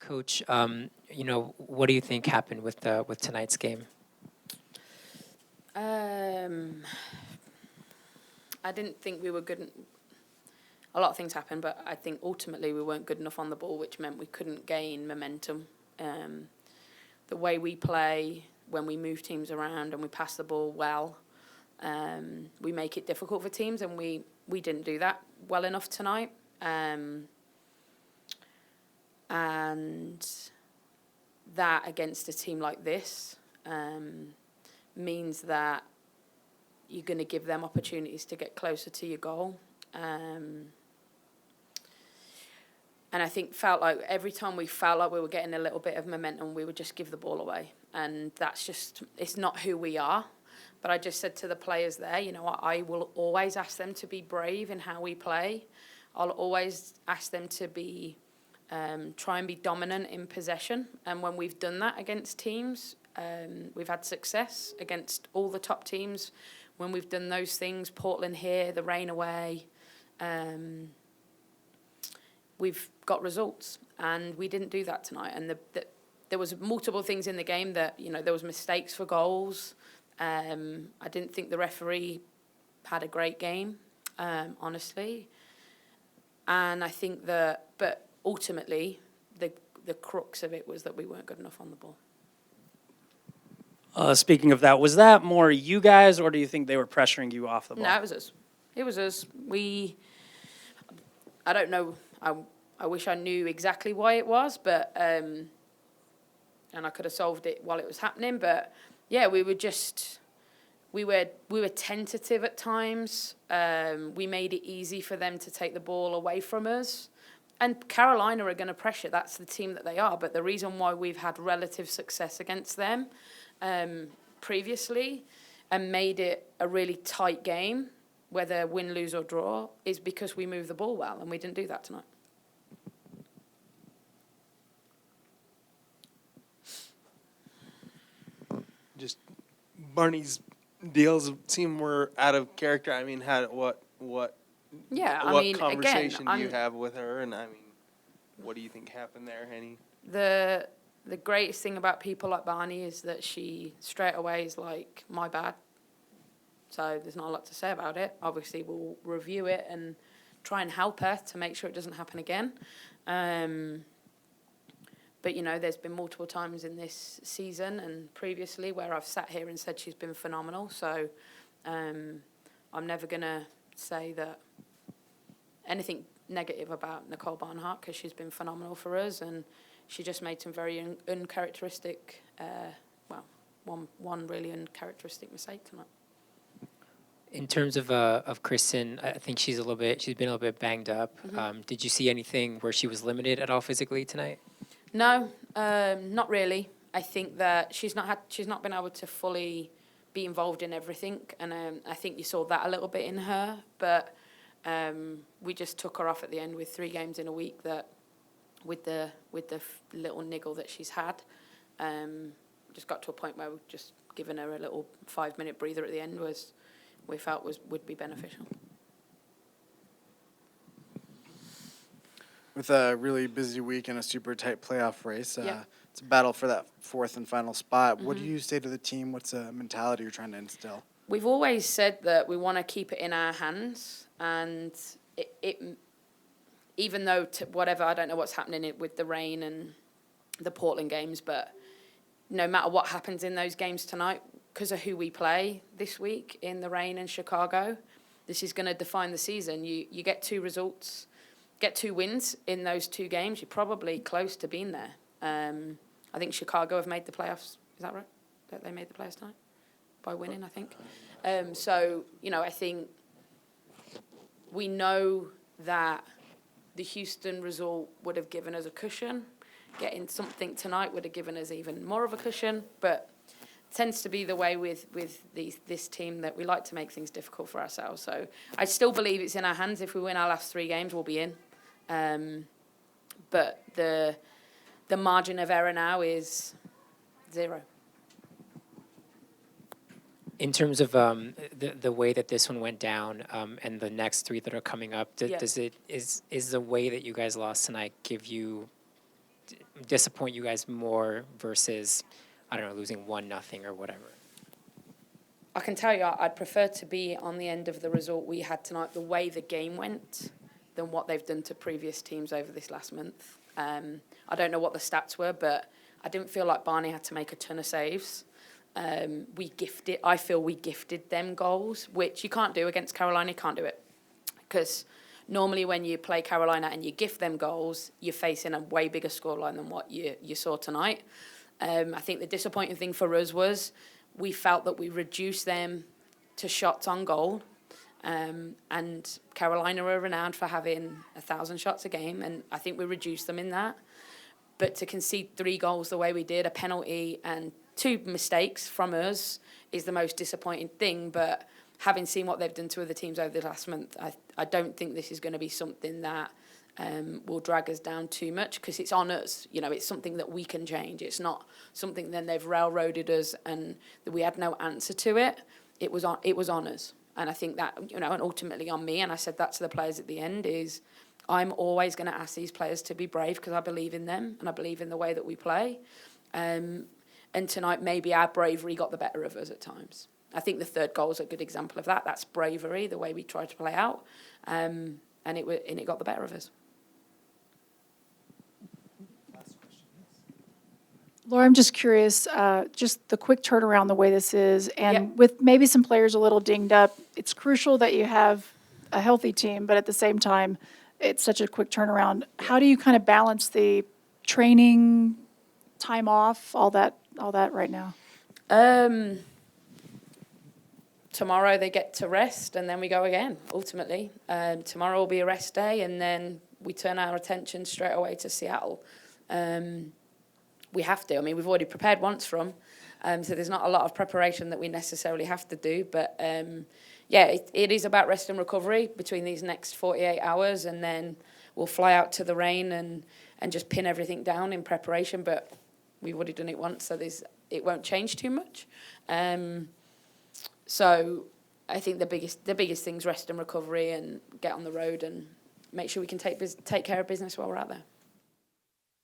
Coach, what do you think happened with tonight's game? I didn't think we were good. A lot of things happened, but I think ultimately we weren't good enough on the ball, which meant we couldn't gain momentum. The way we play, when we move teams around and we pass the ball well, we make it difficult for teams, and we didn't do that well enough tonight. And that against a team like this means that you're going to give them opportunities to get closer to your goal. And I think felt like every time we felt like we were getting a little bit of momentum, we would just give the ball away. And that's just, it's not who we are. But I just said to the players there, I will always ask them to be brave in how we play. I'll always ask them to be, try and be dominant in possession. And when we've done that against teams, we've had success against all the top teams. When we've done those things, Portland here, the rain away, we've got results. And we didn't do that tonight. And there was multiple things in the game that, there was mistakes for goals. I didn't think the referee had a great game, honestly. And I think but ultimately, the crux of it was that we weren't good enough on the ball. Speaking of that, was that more you guys, or do you think they were pressuring you off the ball? No, it was us. It was us. I don't know. I wish I knew exactly why it was, but and I could have solved it while it was happening. But yeah, we were tentative at times. We made it easy for them to take the ball away from us. And Carolina are going to pressure. That's the team that they are. But the reason why we've had relative success against them previously and made it a really tight game, whether win, lose or draw, is because we move the ball well, and we didn't do that tonight. Just Barney's deals seem were out of character. I mean, what conversation do you have with her? And I mean, what do you think happened there, Henny? The greatest thing about people like Barney is that she straight away is like, my bad. So there's not a lot to say about it. Obviously, we'll review it and try and help her to make sure it doesn't happen again. But, there's been multiple times in this season and previously where I've sat here and said she's been phenomenal. So I'm never going to say that anything negative about Nicole Barnhart, because she's been phenomenal for us, and she just made some very uncharacteristic, one really uncharacteristic mistake tonight. In terms of Kristen, I think she's been a little bit banged up. Mm-hmm. Did you see anything where she was limited at all physically tonight? No, not really. I think that she's not been able to fully be involved in everything, and I think you saw that a little bit in her. But we just took her off at the end with 3 games in a week that, with the little niggle that she's had, just got to a point where we've just given her a little 5-minute breather at the end we felt would be beneficial. With a really busy week and a super tight playoff race, Yeah. it's a battle for that 4th and final spot. Mm-hmm. What do you say to the team? What's the mentality you're trying to instill? We've always said that we want to keep it in our hands, and it even though whatever, I don't know what's happening with the rain and the Portland games, but no matter what happens in those games tonight, because of who we play this week in the rain in Chicago, this is going to define the season. You get 2 results, get 2 wins in those 2 games, you're probably close to being there. I think Chicago have made the playoffs. Is that right? That they made the playoffs tonight? By winning, I think. So, I think we know that the Houston result would have given us a cushion. Getting something tonight would have given us even more of a cushion. But it tends to be the way with this team that we like to make things difficult for ourselves. So I still believe it's in our hands. If we win our last 3 games, we'll be in. But the margin of error now is 0. In terms of the way that this one went down and the next 3 that are coming up, is the way that you guys lost tonight disappoint you guys more versus, I don't know, losing 1-0 or whatever? I can tell you, I'd prefer to be on the end of the result we had tonight, the way the game went, than what they've done to previous teams over this last month. I don't know what the stats were, but I didn't feel like Barney had to make a ton of saves. I feel we gifted them goals, which you can't do against Carolina. You can't do it. Because normally when you play Carolina and you gift them goals, you're facing a way bigger scoreline than what you saw tonight. I think the disappointing thing for us was we felt that we reduced them to shots on goal. And Carolina are renowned for having 1,000 shots a game, and I think we reduced them in that. But to concede 3 goals the way we did, a penalty and 2 mistakes from us, is the most disappointing thing. But having seen what they've done to other teams over the last month, I don't think this is going to be something that will drag us down too much, because it's on us. You know, it's something that we can change. It's not something then they've railroaded us and that we had no answer to it. It was on us. And I think that, you know, and ultimately on me, and I said that to the players at the end, is I'm always going to ask these players to be brave, because I believe in them and I believe in the way that we play. And tonight, maybe our bravery got the better of us at times. I think the third goal is a good example of that. That's bravery, the way we tried to play out, and it got the better of us. Laura, I'm just curious, just the quick turnaround, the way this is, and Yep. with maybe some players a little dinged up, it's crucial that you have a healthy team, but at the same time, it's such a quick turnaround. How do you kind of balance the training, time off, all that right now? Tomorrow they get to rest, and then we go again, ultimately. Tomorrow will be a rest day, and then we turn our attention straight away to Seattle. We have to. I mean, we've already prepared once so there's not a lot of preparation that we necessarily have to do. But, it is about rest and recovery between these next 48 hours, and then we'll fly out to the rain and just pin everything down in preparation. But we've already done it once, so it won't change too much. So I think the biggest thing is rest and recovery, and get on the road and make sure we can take care of business while we're out there.